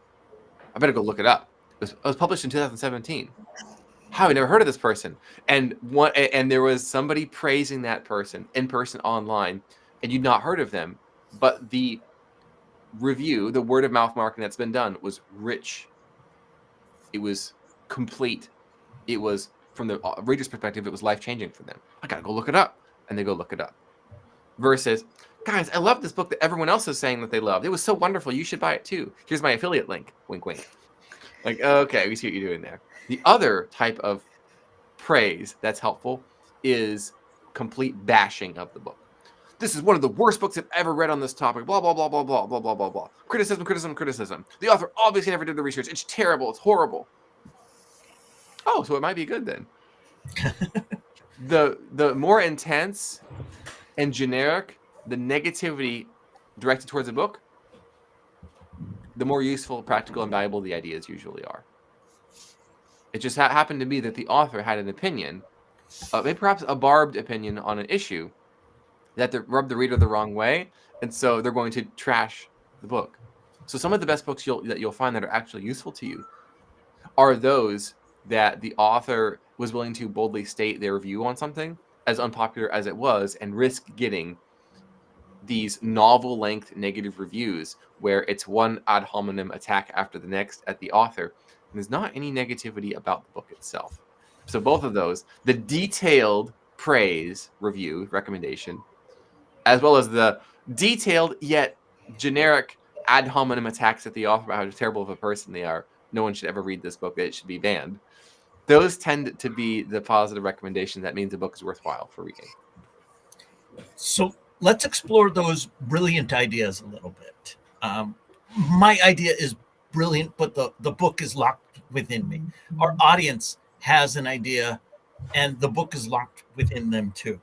I better go look it up. It was published in 2017. How? I never heard of this person. And there was somebody praising that person in person online, and you'd not heard of them. But the review, the word of mouth marketing that's been done was rich. It was complete. It was, from the reader's perspective, it was life-changing for them. I gotta go look it up. And they go look it up. Versus, guys, I love this book that everyone else is saying that they loved. It was so wonderful. You should buy it too. Here's my affiliate link. Wink, wink. Like, okay, we see what you're doing there. The other type of praise that's helpful is complete bashing of the book. This is one of the worst books I've ever read on this topic. Blah, blah, blah, blah, blah, blah, blah, blah, blah. Criticism, criticism, criticism. The author obviously never did the research. It's terrible. It's horrible. Oh, so it might be good then. The more intense and generic the negativity directed towards a book, the more useful, practical, and valuable the ideas usually are. It just happened to be that the author had an opinion, maybe perhaps a barbed opinion on an issue that rubbed the reader the wrong way, and so they're going to trash the book. So some of the best books that you'll find that are actually useful to you are those that the author was willing to boldly state their view on something, as unpopular as it was, and risk getting these novel-length negative reviews where it's one ad hominem attack after the next at the author, and there's not any negativity about the book itself. So both of those, the detailed praise review recommendation, as well as the detailed yet generic ad hominem attacks at the author about how terrible of a person they are, no one should ever read this book, it should be banned. Those tend to be the positive recommendation that means the book is worthwhile for reading. So let's explore those brilliant ideas a little bit. My idea is brilliant, but the book is locked within me. Our audience has an idea, and the book is locked within them too.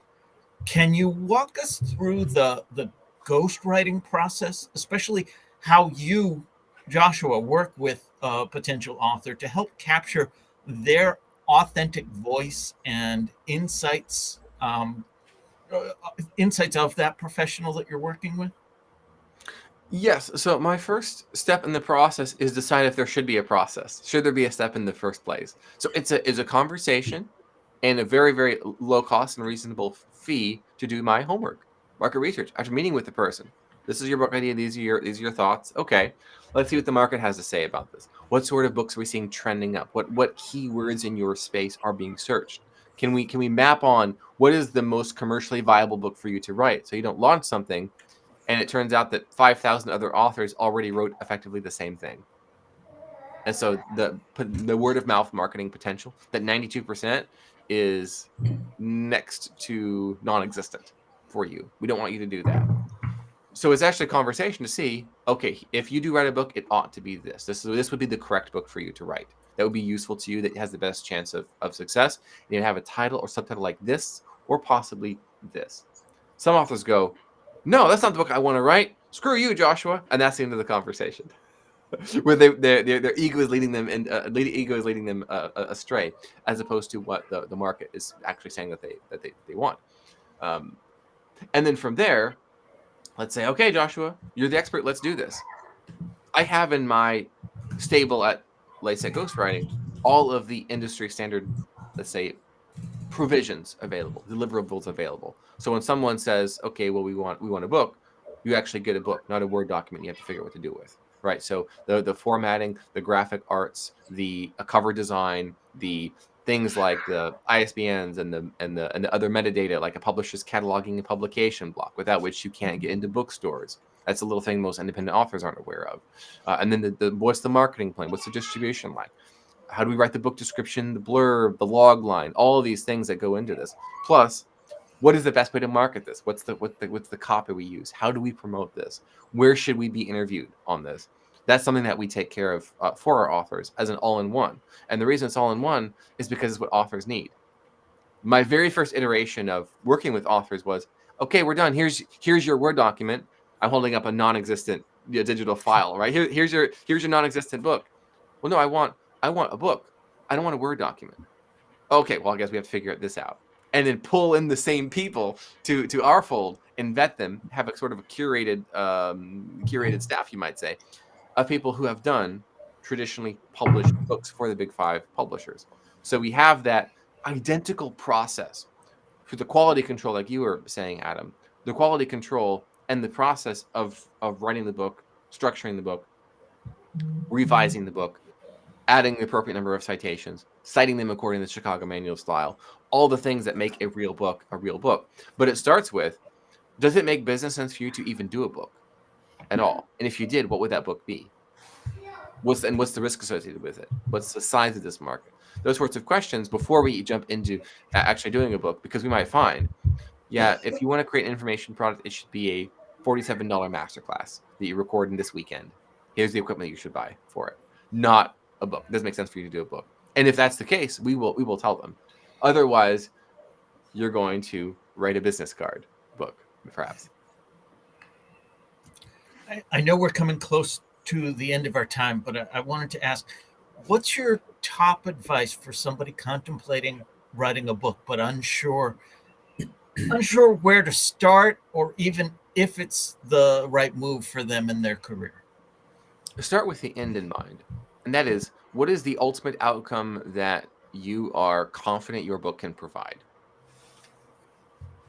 Can you walk us through the ghostwriting process, especially how you, Joshua, work with a potential author to help capture their authentic voice and insights of that professional that you're working with? Yes. So my first step in the process is decide if there should be a process. Should there be a step in the first place? So it's a conversation, and a very, very low cost and reasonable fee to do my homework, market research. After meeting with the person, this is your book idea. These are your thoughts. Okay, let's see what the market has to say about this. What sort of books are we seeing trending up? What keywords in your space are being searched? Can we map on what is the most commercially viable book for you to write, so you don't launch something and it turns out that 5,000 other authors already wrote effectively the same thing. And so the word of mouth marketing potential, that 92% is next to non-existent for you. We don't want you to do that. So it's actually a conversation to see, okay, if you do write a book, it ought to be this. This would be the correct book for you to write. That would be useful to you, that has the best chance of success. You have a title or subtitle like this, or possibly this. Some authors go, no, that's not the book I want to write. Screw you, Joshua. And that's the end of the conversation. Where their ego is leading them astray, as opposed to what the market is actually saying that they want. And then from there, let's say, okay, Joshua, you're the expert. Let's do this. I have in my stable at Lisec Ghostwriting all of the industry standard, let's say, provisions available, deliverables available. So when someone says, okay, well, we want a book, you actually get a book, not a Word document you have to figure out what to do with, right? So the formatting, the graphic arts, the cover design, the things like the ISBNs and the other metadata, like a publisher's cataloging and publication block, without which you can't get into bookstores. That's a little thing most independent authors aren't aware of. And then what's the marketing plan? What's the distribution like? How do we write the book description, the blurb, the log line, all of these things that go into this. Plus, what is the best way to market this? What's the copy we use? How do we promote this? Where should we be interviewed on this? That's something that we take care of for our authors as an all-in-one. And the reason it's all-in-one is because it's what authors need. My very first iteration of working with authors was, okay, we're done. Here's your Word document. I'm holding up a non-existent digital file, right? Here's your non-existent book. Well, no, I want a book. I don't want a Word document. Okay, well, I guess we have to figure this out. And then pull in the same people to our fold and vet them, have a sort of a curated staff, you might say, of people who have done traditionally published books for the big 5 publishers. So we have that identical process for the quality control, like you were saying, Adam, the quality control and the process of writing the book, structuring the book, revising the book, adding the appropriate number of citations, citing them according to the Chicago Manual style, all the things that make a real book a real book. But it starts with, does it make business sense for you to even do a book at all? And if you did, what would that book be? What's the risk associated with it? What's the size of this market? Those sorts of questions before we jump into actually doing a book, because we might find, yeah, if you want to create an information product, it should be a $47 masterclass that you record in this weekend. Here's the equipment you should buy for it. Not a book. It doesn't make sense for you to do a book. And if that's the case, we will tell them. Otherwise, you're going to write a business card book, perhaps. I know we're coming close to the end of our time, but I wanted to ask, what's your top advice for somebody contemplating writing a book, but unsure where to start, or even if it's the right move for them in their career? Start with the end in mind. And that is, what is the ultimate outcome that you are confident your book can provide?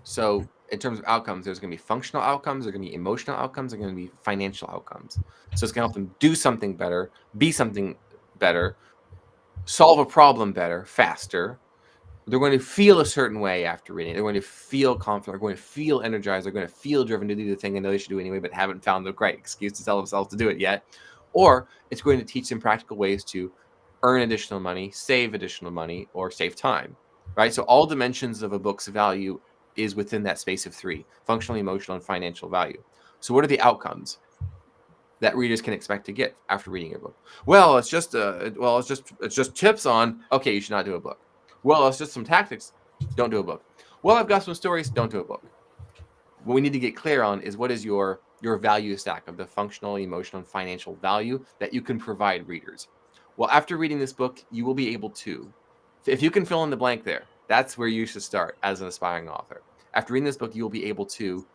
So in terms of outcomes, there's going to be functional outcomes, there's going to be emotional outcomes, there's going to be financial outcomes. So it's going to help them do something better, be something better, solve a problem better, faster. They're going to feel a certain way after reading. They're going to feel confident. They're going to feel energized. They're going to feel driven to do the thing they know they should do anyway, but haven't found the right excuse to tell themselves to do it yet. Or it's going to teach them practical ways to earn additional money, save additional money, or save time, right? So all dimensions of a book's value is within that space of 3: functional, emotional, and financial value. So what are the outcomes that readers can expect to get after reading a book? Well, it's just tips on, okay, you should not do a book. Well, it's just some tactics. Don't do a book. Well, I've got some stories. Don't do a book. What we need to get clear on is, what is your value stack of the functional, emotional, and financial value that you can provide readers. Well, after reading this book, you will be able to, if you can fill in the blank there, that's where you should start as an aspiring author. After reading this book, you will be able to,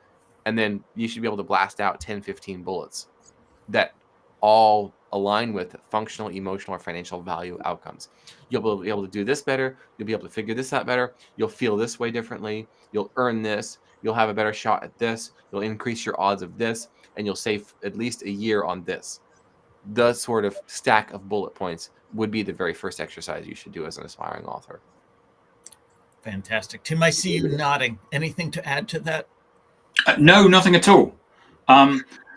and then you should be able to blast out 10, 15 bullets that all align with functional, emotional, or financial value outcomes. You'll be able to do this better. You'll be able to figure this out better. You'll feel this way differently. You'll earn this. You'll have a better shot at this. You'll increase your odds of this, and you'll save at least a year on this. The sort of stack of bullet points would be the very first exercise you should do as an aspiring author. Fantastic. Tim, I see you nodding. Anything to add to that? No, nothing at all.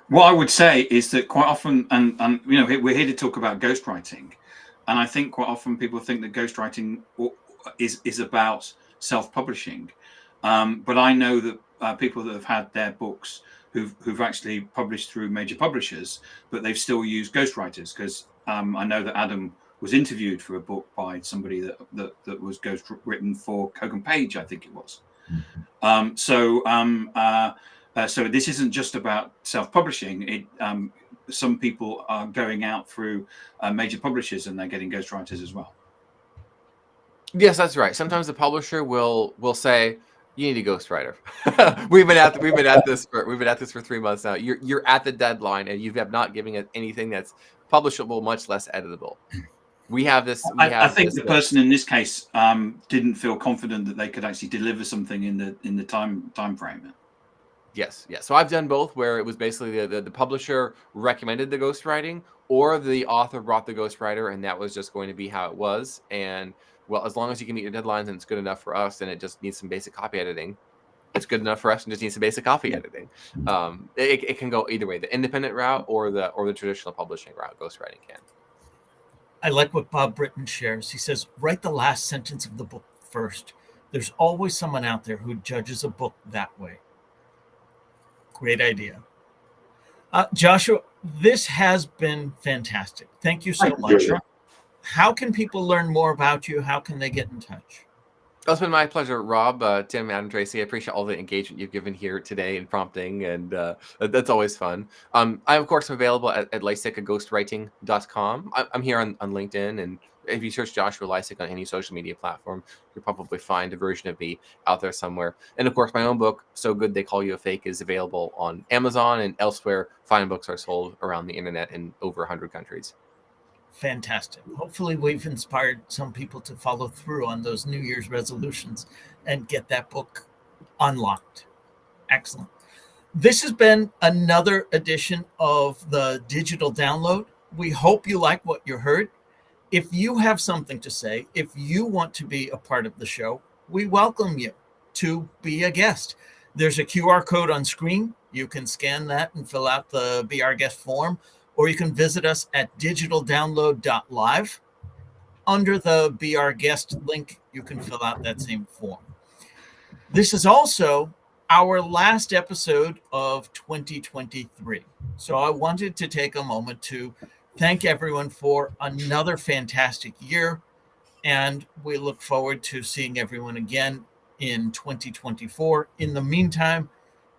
What I would say is that quite often, and we're here to talk about ghostwriting, and I think quite often people think that ghostwriting is about self-publishing, but I know that people that have had their books who've actually published through major publishers, but they've still used ghostwriters, because I know that Adam was interviewed for a book by somebody that was ghost written for Coke and Page, I think it was. So this isn't just about self-publishing. Some people are going out through major publishers and they're getting ghostwriters as well. Yes, that's right. Sometimes the publisher will say, "You need a ghostwriter." we've been at this for 3 months now. You're at the deadline, and you have not given it anything that's publishable, much less editable. We have this. I think the person in this case didn't feel confident that they could actually deliver something in the time frame. Yes. So I've done both, where it was basically the publisher recommended the ghostwriting, or the author brought the ghostwriter, and that was just going to be how it was. And well, as long as you can meet your deadlines and it's good enough for us, and it just needs some basic copy editing, it's good enough for us and just needs some basic copy editing. It can go either way, the independent route or the traditional publishing route. Ghostwriting can. I like what Bob Britton shares. He says, write the last sentence of the book first. There's always someone out there who judges a book that way. Great idea. Joshua, this has been fantastic. Thank you so much. How can people learn more about you? How can they get in touch? It's been my pleasure, Rob, Tim, Adam, Tracy. I appreciate all the engagement you've given here today and prompting, and that's always fun. I, of course, am available at lisec@ghostwriting.com. I'm here on LinkedIn, and if you search Joshua Lisec on any social media platform, you'll probably find a version of me out there somewhere. And, of course, my own book, So Good They Call You a Fake, is available on Amazon and elsewhere. Fine books are sold around the internet in over 100 countries. Fantastic. Hopefully we've inspired some people to follow through on those New Year's resolutions and get that book unlocked. Excellent. This has been another edition of the Digital Download. We hope you like what you heard. If you have something to say, if you want to be a part of the show, we welcome you to be a guest. There's a QR code on screen. You can scan that and fill out the Be Our Guest form, or you can visit us at digitaldownload.live. Under the Be Our Guest link, you can fill out that same form. This is also our last episode of 2023. So I wanted to take a moment to thank everyone for another fantastic year. And we look forward to seeing everyone again in 2024. In the meantime,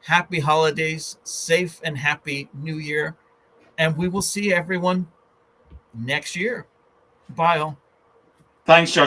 happy holidays, safe and happy New Year. And we will see everyone next year. Bye all. Thanks, Josh.